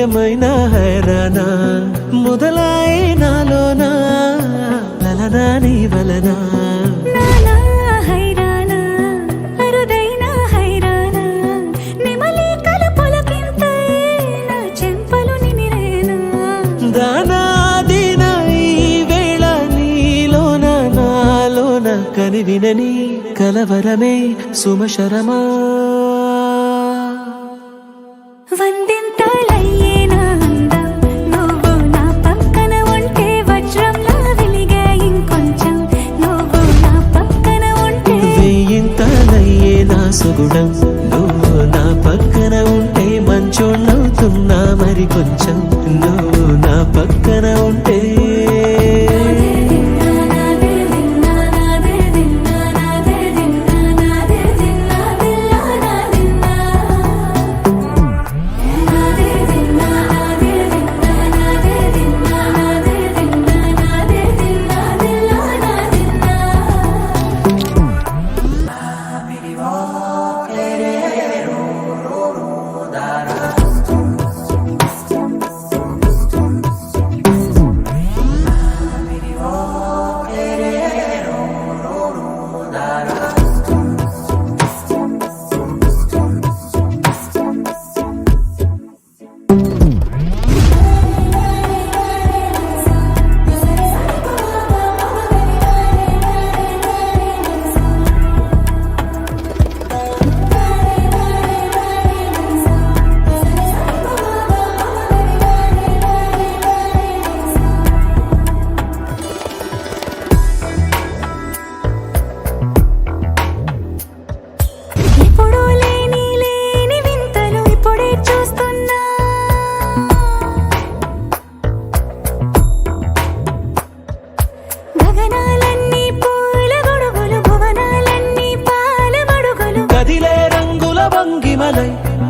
ఏమైనా హైరానా మొదలాయే నాలోనా లలనా నీ వలనా కని వినని కలవరమే సుమశరమా వందింతలయ్యేనా నువ్వు నా పక్కన ఉంటే వజ్రంలా వెలిగే ఇంకొంచెం నువ్వు నా పక్కన ఉంటే వెయ్యింతలయ్యేనా సుగుణం నువ్వు నా పక్కన ఉంటే మంచోళ్ళవుతున్నా మరి కొంచెం నువ్వు నా పక్కన ఉంటే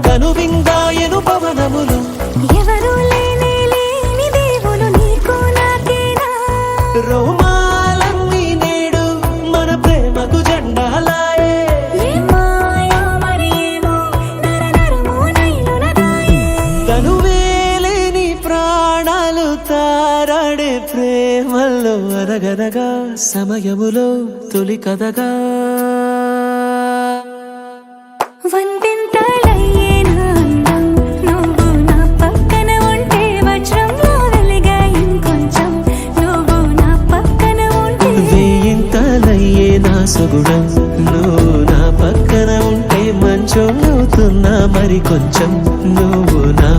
కనువిందాయను పవనములు ఎవరు లేని దేవులు నీకు నాకేనా రోమాలన్నీ నేడు మన ప్రేమకు జెండాలాయే తనువేలేని ప్రాణాలు తారాడే ప్రేమల్లో అరగరగా సమయములో తొలి కథగా వందింతలయ్యేనా నువ్వు నా పక్కన ఉంటే వజ్రంలా వెలిగే ఇంకొంచెం నువ్వు నా పక్కన ఉంటే వెయ్యింతలయ్యేనా సుగుణం నువ్వు నా పక్కన ఉంటే మంచోళ్ళవుతున్నా మరి కొంచెం నువ్వు నా